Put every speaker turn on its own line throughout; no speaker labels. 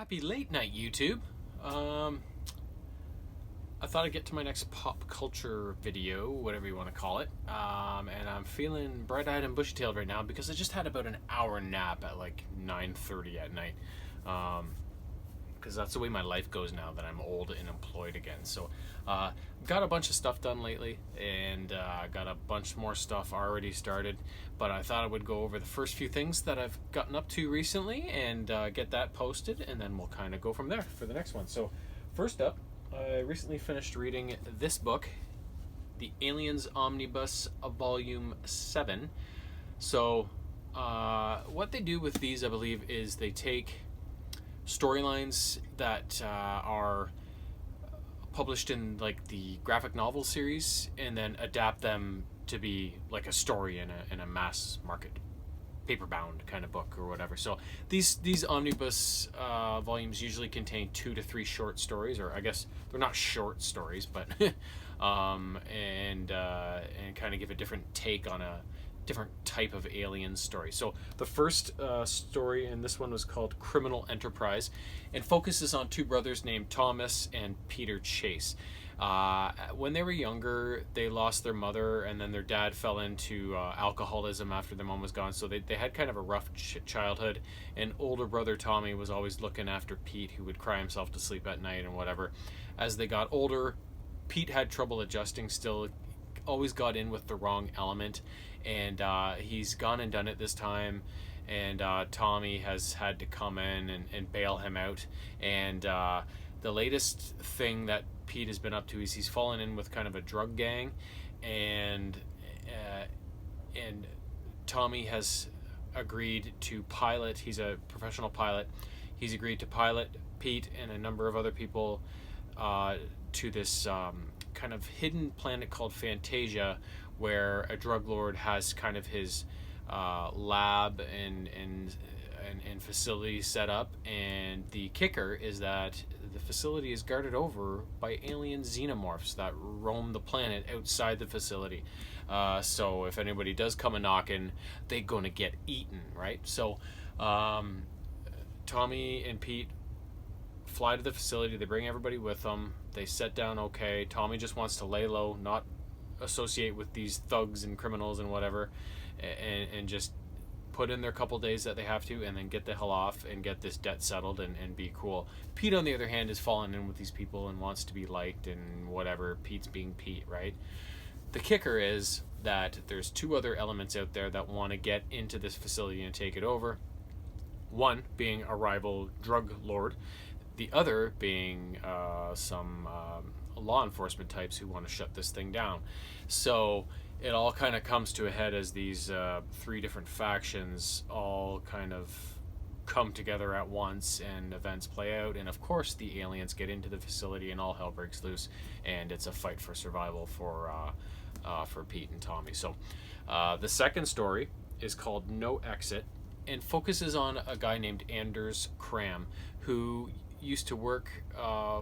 Happy late night, YouTube. I thought I'd get to my next pop culture video, whatever you want to call it. And I'm feeling bright-eyed and bushy-tailed right now because I just had about an hour nap at like 9:30 at night. Because that's the way my life goes now that I'm old and employed again. So, got a bunch of stuff done lately, and got a bunch more stuff already started. But I thought I would go over the first few things that I've gotten up to recently and get that posted, and then we'll kind of go from there for the next one. So, first up, I recently finished reading this book, the Aliens Omnibus, Volume 7. So, what they do with these, I believe, is they take storylines that are published in like the graphic novel series and then adapt them to be like a story in a mass market paper bound kind of book or whatever. So these omnibus volumes usually contain 2 to 3 short stories, or I guess they're not short stories, but and kind of give a different take on a different type of alien story. So the first story in this one was called Criminal Enterprise, and focuses on 2 brothers named Thomas and Peter Chase. When they were younger, they lost their mother, and then their dad fell into alcoholism after their mom was gone. So they had kind of a rough childhood. And older brother Tommy was always looking after Pete, who would cry himself to sleep at night and whatever. As they got older, Pete had trouble adjusting still, always got in with the wrong element, and he's gone and done it this time, and Tommy has had to come in and bail him out. And the latest thing that Pete has been up to is he's fallen in with kind of a drug gang, and Tommy has agreed to pilot. He's a professional pilot. He's agreed to pilot Pete and a number of other people to this kind of hidden planet called Fantasia, where a drug lord has kind of his lab and facility set up. And the kicker is that the facility is guarded over by alien xenomorphs that roam the planet outside the facility. So if anybody does come a knocking, they're going to get eaten, right? So Tommy and Pete fly to the facility. They bring everybody with them. They set down okay. Tommy just wants to lay low, not associate with these thugs and criminals and whatever, and just put in their couple days that they have to, and then get the hell off and get this debt settled and be cool. Pete, on the other hand, is falling in with these people and wants to be liked and whatever. Pete's being Pete, right? The kicker is that there's 2 other elements out there that want to get into this facility and take it over. One being a rival drug lord, the other being some law enforcement types who want to shut this thing down. So it all kind of comes to a head as these 3 different factions all kind of come together at once, and events play out. And of course the aliens get into the facility and all hell breaks loose, and it's a fight for survival for Pete and Tommy. So the second story is called No Exit, and focuses on a guy named Anders Cram, who used to work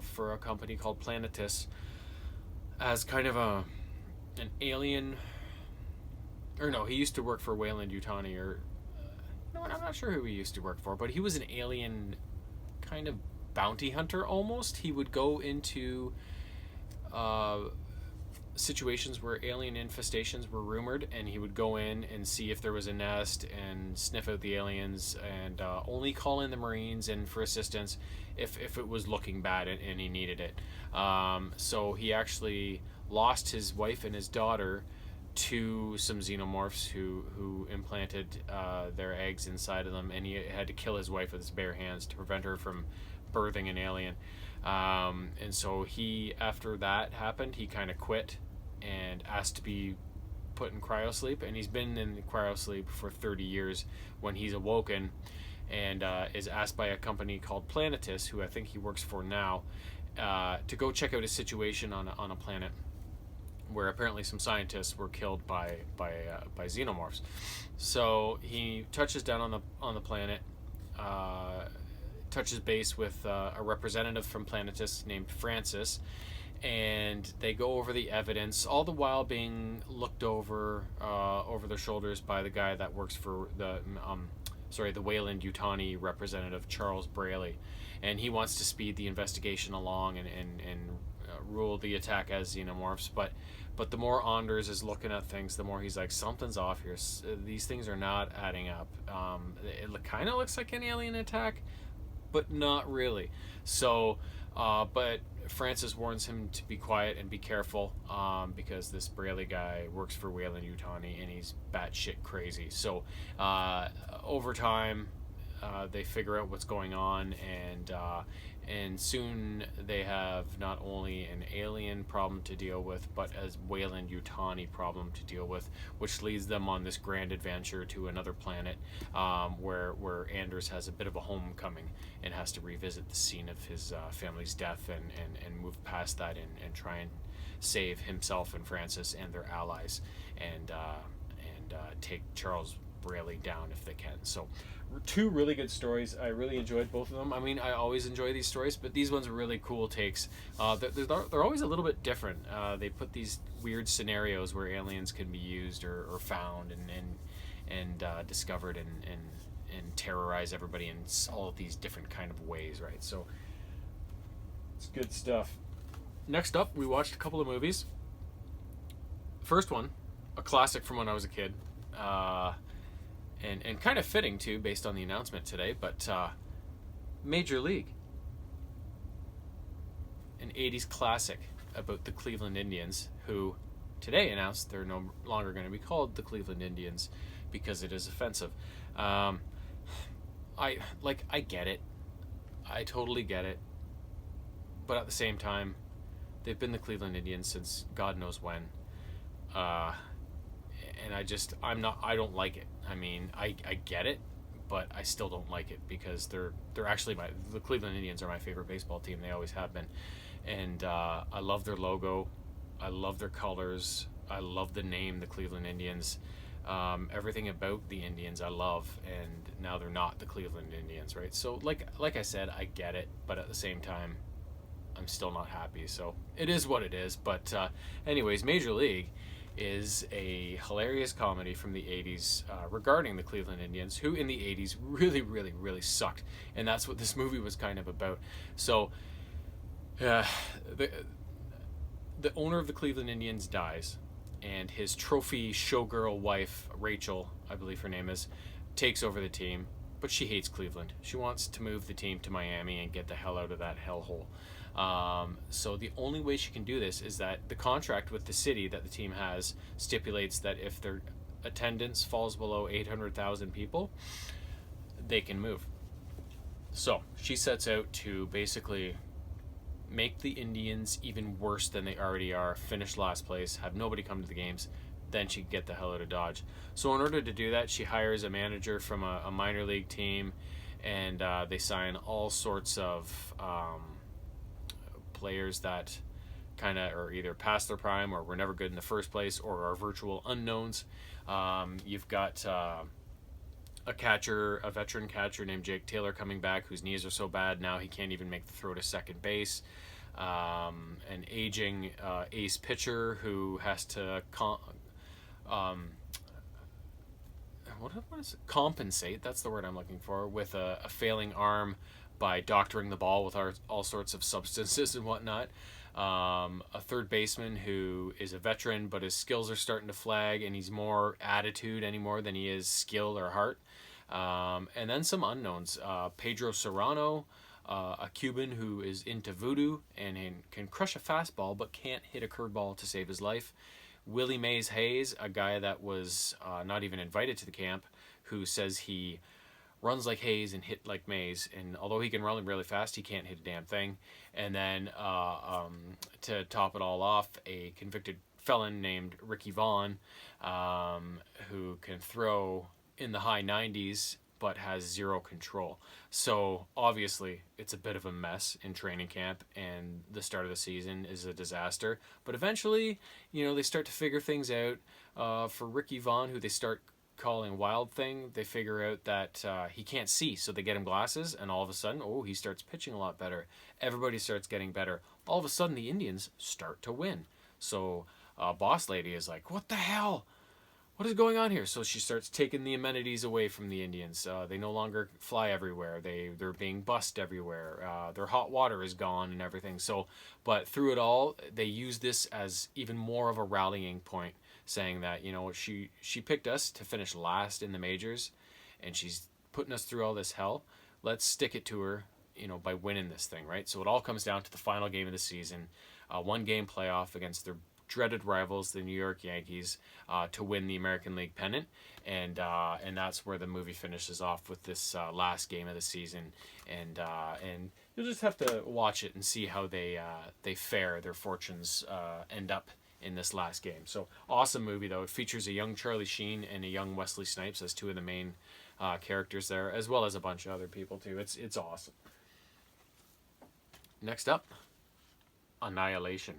for a company called Planetus as kind of an alien, or no, he used to work for Weyland-Yutani, or no, I'm not sure who he used to work for, but he was an alien kind of bounty hunter almost. He would go into situations where alien infestations were rumored, and he would go in and see if there was a nest and sniff out the aliens, and only call in the Marines and for assistance if it was looking bad and he needed it. So he actually lost his wife and his daughter to some xenomorphs who implanted their eggs inside of them, and he had to kill his wife with his bare hands to prevent her from birthing an alien. And so he, after that happened, he kind of quit and asked to be put in cryosleep, and he's been in cryosleep for 30 years when he's awoken, and is asked by a company called Planetus, who I think he works for now, to go check out a situation on a planet where apparently some scientists were killed by xenomorphs. So he touches down on the planet, touches base with a representative from Planetus named Francis, and they go over the evidence, all the while being looked over their shoulders by the guy that works for the the Weyland-Yutani representative, Charles Braley, and he wants to speed the investigation along and rule the attack as xenomorphs. But the more Anders is looking at things, the more he's like, something's off here. These things are not adding up. It kind of looks like an alien attack, but not really. So, but Francis warns him to be quiet and be careful, because this Braley guy works for Weyland-Yutani and he's batshit crazy. So, over time, they figure out what's going on, and soon they have not only an alien problem to deal with, but a Weyland-Yutani problem to deal with, which leads them on this grand adventure to another planet, where Anders has a bit of a homecoming and has to revisit the scene of his family's death and move past that and try and save himself and Francis and their allies, and take Charles Braley down if they can. So, two really good stories. I really enjoyed both of them. I mean, I always enjoy these stories, but these ones are really cool takes. They're always a little bit different. They put these weird scenarios where aliens can be used or found and discovered and terrorize everybody in all of these different kind of ways, right? So it's good stuff. Next up, we watched a couple of movies. First one, a classic from when I was a kid. And kind of fitting too, based on the announcement today, but Major League, an 80s classic about the Cleveland Indians, who today announced they're no longer going to be called the Cleveland Indians because it is offensive. I get it. I totally get it. But at the same time, they've been the Cleveland Indians since God knows when. And I don't like it. I mean, I get it, but I still don't like it because they're actually the Cleveland Indians are my favorite baseball team. They always have been. And I love their logo. I love their colors. I love the name, the Cleveland Indians. Everything about the Indians I love, and now they're not the Cleveland Indians, right? So like I said, I get it, but at the same time, I'm still not happy. So it is what it is. But anyways, Major League is a hilarious comedy from the 80s regarding the Cleveland Indians, who in the 80s really, really, really sucked. And that's what this movie was kind of about. So the owner of the Cleveland Indians dies, and his trophy showgirl wife, Rachel, I believe her name is, takes over the team. But she hates Cleveland. She wants to move the team to Miami and get the hell out of that hellhole. So the only way she can do this is that the contract with the city that the team has stipulates that if their attendance falls below 800,000 people, they can move. So she sets out to basically make the Indians even worse than they already are, finish last place, have nobody come to the games, then she can get the hell out of Dodge. So in order to do that, she hires a manager from a minor league team, and they sign all sorts of players that kind of are either past their prime or were never good in the first place or are virtual unknowns. You've got a veteran catcher named Jake Taylor coming back, whose knees are so bad now he can't even make the throw to second base. An aging ace pitcher who has to compensate, that's the word I'm looking for, with a failing arm by doctoring the ball with all sorts of substances and whatnot. A third baseman who is a veteran, but his skills are starting to flag, and he's more attitude anymore than he is skill or heart. And then some unknowns. Pedro Serrano, a Cuban who is into voodoo and can crush a fastball but can't hit a curveball to save his life. Willie Mays Hayes, a guy that was not even invited to the camp, who says he runs like Hayes and hit like Mays, and although he can run really fast, he can't hit a damn thing. And then to top it all off, a convicted felon named Ricky Vaughn, who can throw in the high 90s but has zero control. So obviously it's a bit of a mess in training camp, and the start of the season is a disaster. But eventually, they start to figure things out. For Ricky Vaughn, who they start calling Wild Thing, they figure out that he can't see, so they get him glasses, and all of a sudden, he starts pitching a lot better. Everybody starts getting better. All of a sudden, the Indians start to win. So Boss Lady is like, what the hell? what is going on here? So she starts taking the amenities away from the Indians. They no longer fly everywhere. They're being bussed everywhere. Their hot water is gone and everything. So, but through it all, they use this as even more of a rallying point, saying that, you know, she picked us to finish last in the majors, and she's putting us through all this hell. Let's stick it to her, you know, by winning this thing, right? So it all comes down to the final game of the season, one game playoff against their dreaded rivals, the New York Yankees, to win the American League pennant, and that's where the movie finishes off with this last game of the season, and you'll just have to watch it and see how they fare, their fortunes end up in this last game. So awesome movie though. It features a young Charlie Sheen and a young Wesley Snipes as two of the main characters there, as well as a bunch of other people too. It's awesome. Next up, Annihilation.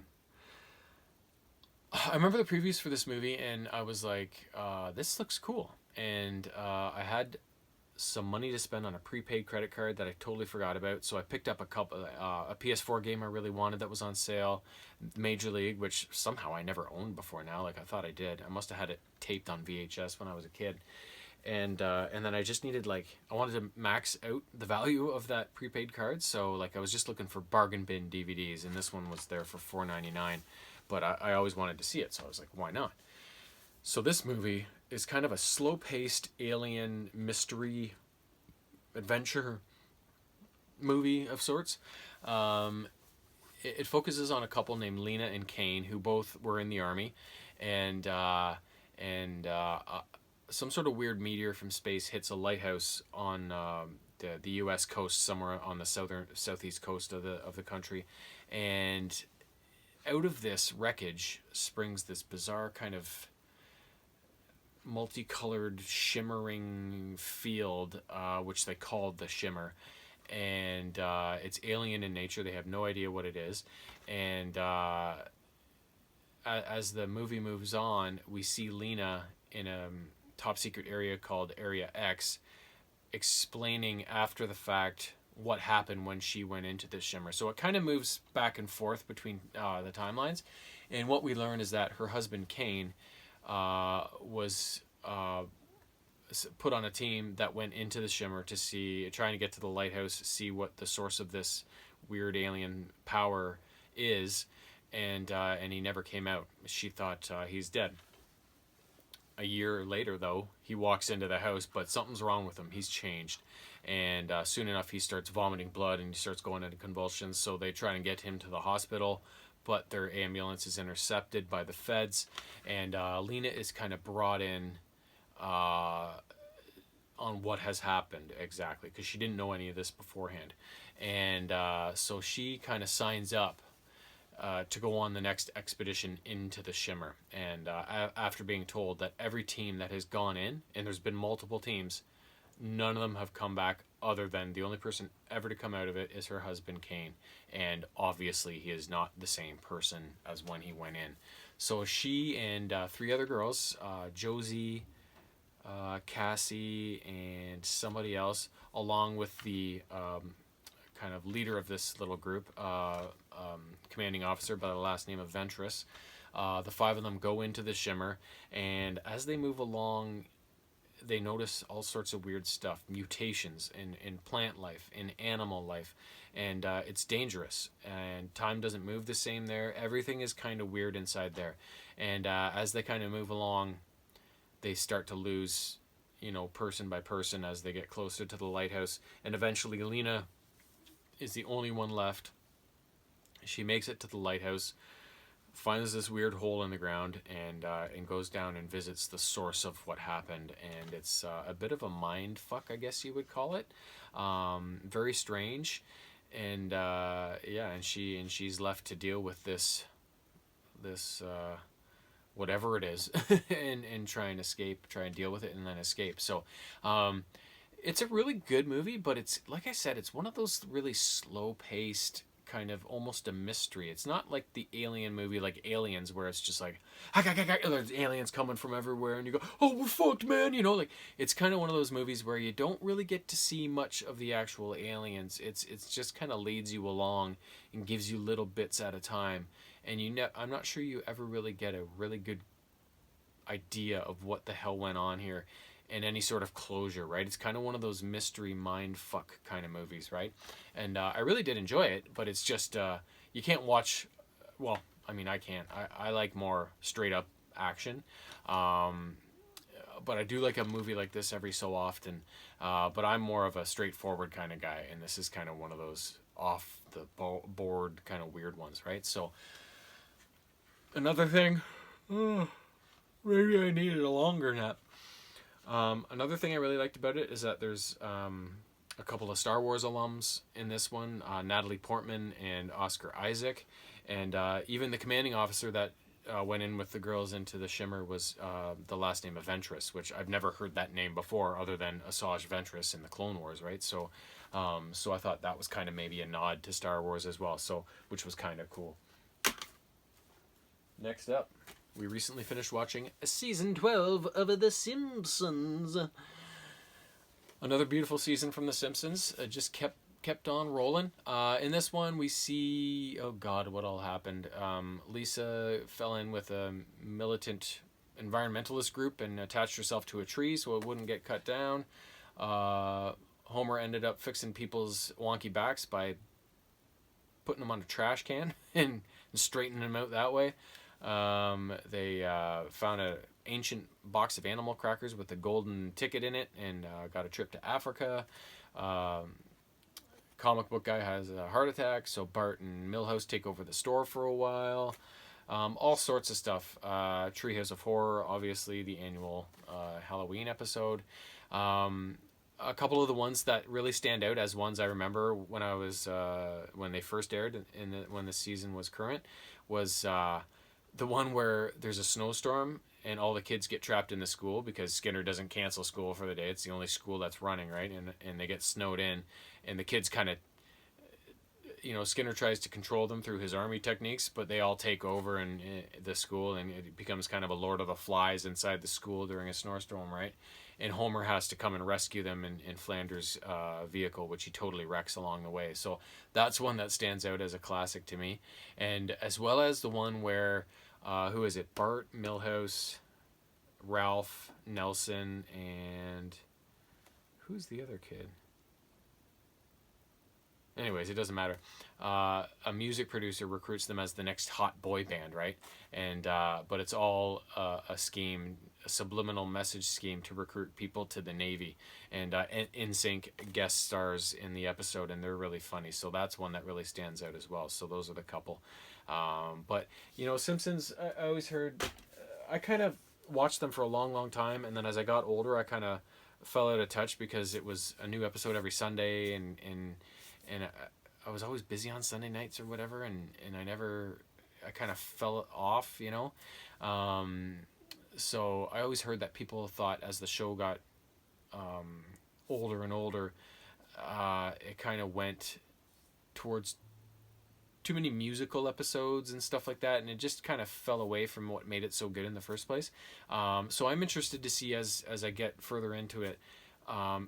I remember the previews for this movie, and I was like, this looks cool. And I had some money to spend on a prepaid credit card that I totally forgot about. So I picked up a PS4 game I really wanted that was on sale, Major League, which somehow I never owned before now. Like I thought I did. I must have had it taped on VHS when I was a kid. And then I just needed, like, I wanted to max out the value of that prepaid card. So like I was just looking for bargain bin DVDs, and this one was there for $4.99. But I always wanted to see it, so I was like, why not? So this movie is kind of a slow-paced alien mystery adventure movie of sorts. It focuses on a couple named Lena and Kane, who both were in the army, and some sort of weird meteor from space hits a lighthouse on the U.S. coast, somewhere on the southeast coast of the country, and out of this wreckage springs this bizarre kind of multicolored shimmering field, which they called the Shimmer, and it's alien in nature. They have no idea what it is, and as the movie moves on, we see Lena in a top secret area called Area X, explaining after the fact what happened when she went into the Shimmer. So it kind of moves back and forth between the timelines, and what we learn is that her husband Kane was put on a team that went into the Shimmer to see, trying to get to the lighthouse, see what the source of this weird alien power is, and he never came out. She thought he's dead. A year later, though, he walks into the house, but something's wrong with him. He's changed. And soon enough, he starts vomiting blood and he starts going into convulsions. So they try and get him to the hospital, but their ambulance is intercepted by the feds. And Lena is kind of brought in on what has happened exactly, because she didn't know any of this beforehand. And so she kind of signs up to go on the next expedition into the Shimmer. And after being told that every team that has gone in, and there's been multiple teams, none of them have come back, other than the only person ever to come out of it is her husband Kane. And obviously he is not the same person as when he went in. So she and three other girls, Josie, Cassie, and somebody else, along with the kind of leader of this little group, commanding officer by the last name of Ventress, the five of them go into the Shimmer, and as they move along, they notice all sorts of weird stuff, mutations in plant life, in animal life, and it's dangerous, and time doesn't move the same there. Everything is kind of weird inside there, and as they kind of move along, they start to lose, person by person as they get closer to the lighthouse, and eventually Lena is the only one left. She makes it to the lighthouse, finds this weird hole in the ground, and goes down and visits the source of what happened. And it's a bit of a mind fuck, I guess you would call it. Very strange, and and she's left to deal with this whatever it is, and try and escape, try and deal with it, and then escape. So it's a really good movie, but it's, like I said, it's one of those really slow-paced, kind of almost a mystery. It's not like the Alien movie, like Aliens, where it's just like, there's aliens coming from everywhere, and you go, oh, we're fucked, man, like, it's kind of one of those movies where you don't really get to see much of the actual aliens. It's just kind of leads you along and gives you little bits at a time, and I'm not sure you ever really get a really good idea of what the hell went on here and any sort of closure, right? It's kind of one of those mystery mind fuck kind of movies, right? And I really did enjoy it, but it's just you can't watch. Well, I mean, I can't. I like more straight up action. But I do like a movie like this every so often. But I'm more of a straightforward kind of guy, and this is kind of one of those off the board kind of weird ones, right? So another thing, maybe I needed a longer nap. Another thing I really liked about it is that there's a couple of Star Wars alums in this one, Natalie Portman and Oscar Isaac, and even the commanding officer that went in with the girls into the Shimmer was the last name of Ventress, which I've never heard that name before other than Asajj Ventress in the Clone Wars, right? So I thought that was kind of maybe a nod to Star Wars as well, so which was kind of cool. Next up, we recently finished watching season 12 of The Simpsons. Another beautiful season from The Simpsons. Just kept on rolling. In this one, we see, oh God, what all happened? Lisa fell in with a militant environmentalist group and attached herself to a tree so it wouldn't get cut down. Homer ended up fixing people's wonky backs by putting them on a trash can and straightening them out that way. They found an ancient box of animal crackers with a golden ticket in it and got a trip to Africa. Comic book guy has a heart attack, so Bart and Milhouse take over the store for a while. All sorts of stuff. Treehouse of Horror, obviously the annual Halloween episode. A couple of the ones that really stand out as ones I remember when I was when they first aired when the season was current was the one where there's a snowstorm and all the kids get trapped in the school because Skinner doesn't cancel school for the day. It's the only school that's running, right? And they get snowed in, and the kids kind of, Skinner tries to control them through his army techniques, but they all take over in the school, and it becomes kind of a Lord of the Flies inside the school during a snowstorm, right? And Homer has to come and rescue them in Flanders' vehicle, which he totally wrecks along the way. So that's one that stands out as a classic to me. And as well as the one where, who is it? Bart, Milhouse, Ralph, Nelson, and who's the other kid? Anyways, it doesn't matter. A music producer recruits them as the next hot boy band, right? And but it's all a scheme, a subliminal message scheme to recruit people to the Navy. And NSYNC guest stars in the episode, and they're really funny. So that's one that really stands out as well. So those are the couple. But Simpsons, I always heard. I kind of watched them for a long, long time, and then as I got older, I kind of fell out of touch because it was a new episode every Sunday, and I was always busy on Sunday nights or whatever, and I kind of fell off, so I always heard that people thought as the show got older and older, it kind of went towards too many musical episodes and stuff like that, and it just kind of fell away from what made it so good in the first place. So I'm interested to see as I get further into it,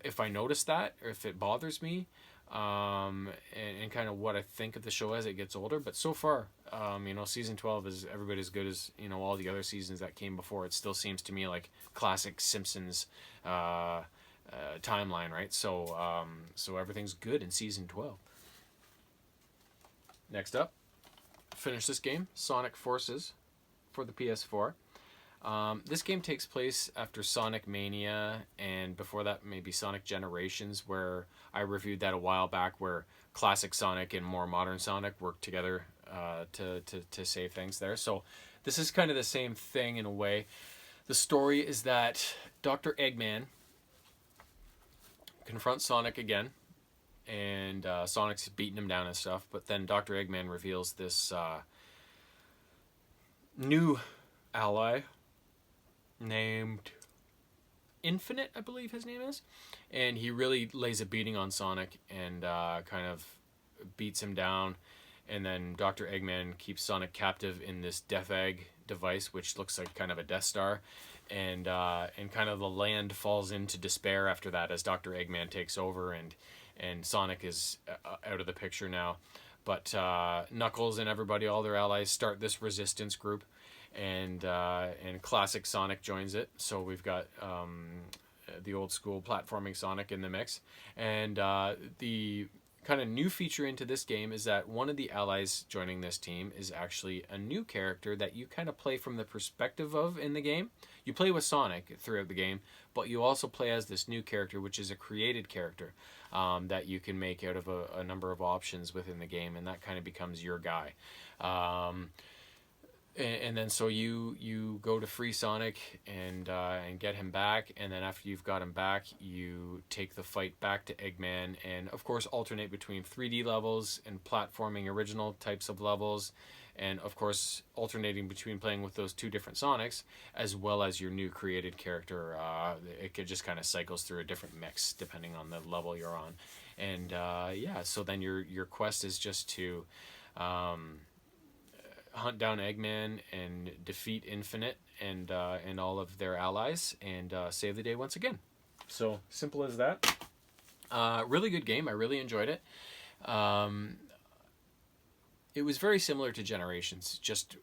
if I notice that or if it bothers me. And kind of what I think of the show as it gets older. But so far, season 12 is every bit as good as, all the other seasons that came before. It still seems to me like classic Simpsons timeline, right? So everything's good in season 12. Next up, finish this game, Sonic Forces for the PS4. This game takes place after Sonic Mania, and before that maybe Sonic Generations, where I reviewed that a while back, where classic Sonic and more modern Sonic work together to save things there. So this is kind of the same thing in a way. The story is that Dr. Eggman confronts Sonic again, and Sonic's beating him down and stuff, but then Dr. Eggman reveals this new ally named Infinite, I believe his name is, and he really lays a beating on Sonic and kind of beats him down, and then Dr. Eggman keeps Sonic captive in this Death Egg device, which looks like kind of a Death Star, and kind of the land falls into despair after that as Dr. Eggman takes over, and Sonic is out of the picture now, but Knuckles and everybody, all their allies, start this resistance group. and classic Sonic joins it. So we've got the old school platforming Sonic in the mix, and the kind of new feature into this game is that one of the allies joining this team is actually a new character that you kind of play from the perspective of in the game. You play with Sonic throughout the game, but you also play as this new character, which is a created character that you can make out of a number of options within the game, and that kind of becomes your guy. And then so you go to free Sonic and get him back, and then after you've got him back, you take the fight back to Eggman, and of course alternate between 3D levels and platforming original types of levels, and of course alternating between playing with those two different Sonics as well as your new created character. It could just kind of cycles through a different mix depending on the level you're on, and yeah. So then your quest is just to hunt down Eggman and defeat Infinite and all of their allies and save the day once again. So simple as that. Really good game. I really enjoyed it. It was very similar to Generations, just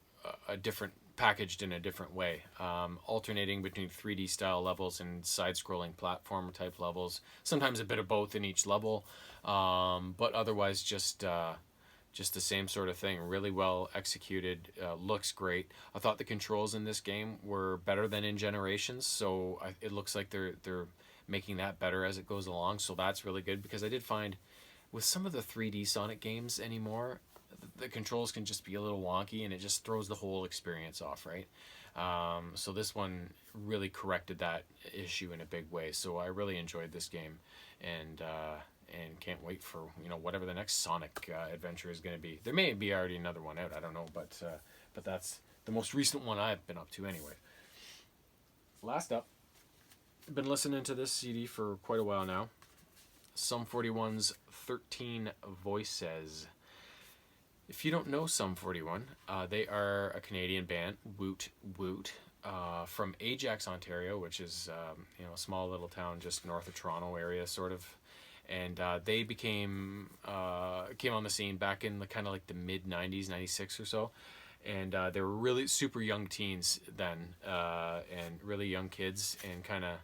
a different packaged in a different way, alternating between 3D style levels and side-scrolling platform type levels. Sometimes a bit of both in each level, but otherwise just the same sort of thing. Really well executed, looks great. I thought the controls in this game were better than in Generations, so it looks like they're making that better as it goes along. So that's really good, because I did find with some of the 3D Sonic games anymore, the controls can just be a little wonky, and it just throws the whole experience off, right? So this one really corrected that issue in a big way. So I really enjoyed this game, and can't wait for whatever the next Sonic adventure is going to be. There may be already another one out, I don't know, but that's the most recent one I've been up to anyway. Last up, I've been listening to this CD for quite a while now. Sum 41's 13 Voices. If you don't know Sum 41, they are a Canadian band, Woot Woot, from Ajax, Ontario, which is a small little town just north of Toronto area, sort of. And they came on the scene back in the kind of like the mid 90s, 96 or so. And they were really super young teens then, and really young kids, and kind of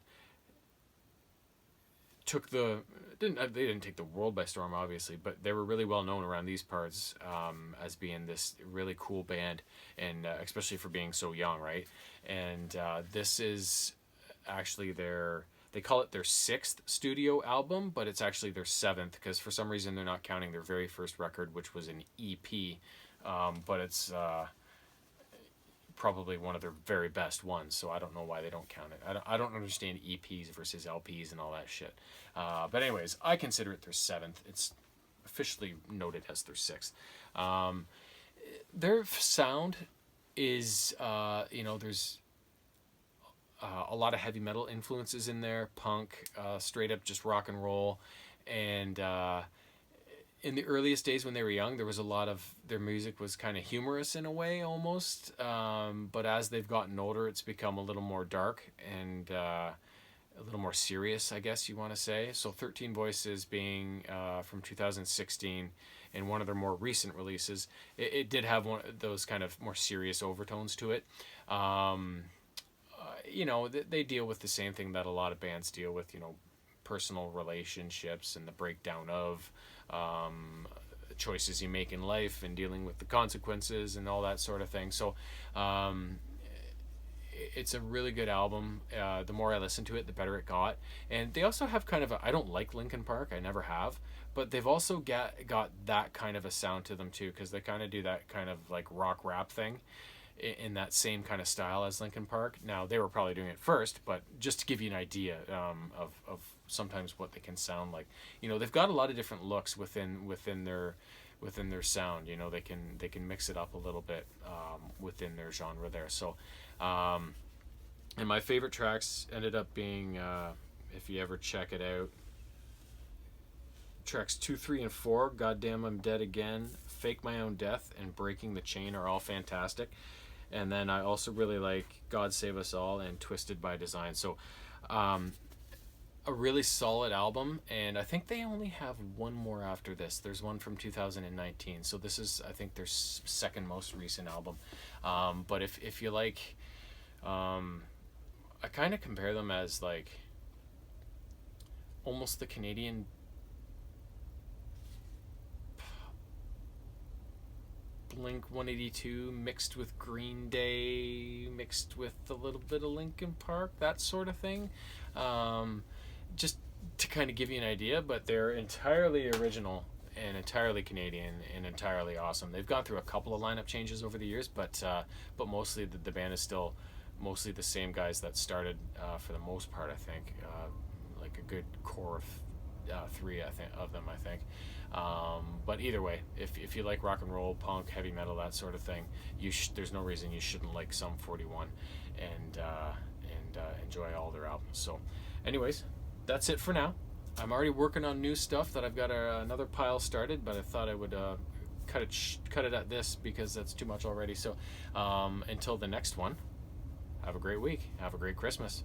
they didn't take the world by storm, obviously, but they were really well known around these parts as being this really cool band, and especially for being so young, right? And this is actually they call it their 6th studio album, but it's actually their 7th, because for some reason they're not counting their very first record, which was an EP, but it's probably one of their very best ones, so I don't know why they don't count it. I don't understand EPs versus LPs and all that shit. But anyways, I consider it their 7th. It's officially noted as their 6th. Their sound is, there's a lot of heavy metal influences in there, punk, straight up just rock and roll, and in the earliest days when they were young, there was a lot of their music was kind of humorous in a way, almost, but as they've gotten older, it's become a little more dark and a little more serious, I guess you want to say. So 13 Voices being from 2016, and one of their more recent releases, it did have one of those kind of more serious overtones to it. They deal with the same thing that a lot of bands deal with, personal relationships and the breakdown of choices you make in life and dealing with the consequences and all that sort of thing. So it's a really good album. The more I listened to it, the better it got. And they also have kind of I don't like Linkin Park, I never have, but they've also got that kind of a sound to them too, because they kind of do that kind of like rock rap thing in that same kind of style as Linkin Park. Now, they were probably doing it first, but just to give you an idea of sometimes what they can sound like. They've got a lot of different looks within their sound. They can mix it up a little bit within their genre there. So, and my favorite tracks ended up being, if you ever check it out, tracks 2, 3, and 4, Goddamn I'm Dead Again, Fake My Own Death, and Breaking the Chain are all fantastic. And then I also really like God Save Us All and Twisted by Design. So a really solid album, and I think they only have one more after this. There's one from 2019, so this is, I think, their second most recent album. But if you like, I kind of compare them as like almost the Canadian Blink 182 mixed with Green Day, mixed with a little bit of Linkin Park, that sort of thing. Just to kind of give you an idea, but they're entirely original and entirely Canadian and entirely awesome. They've gone through a couple of lineup changes over the years, but mostly the band is still mostly the same guys that started for the most part. I think like a good core of three, I think, of them. I think. But either way, if you like rock and roll, punk, heavy metal, that sort of thing, there's no reason you shouldn't like Sum 41 and enjoy all their albums. So, anyways, that's it for now. I'm already working on new stuff that I've got another pile started, but I thought I would cut it at this because that's too much already. So, until the next one, have a great week. Have a great Christmas.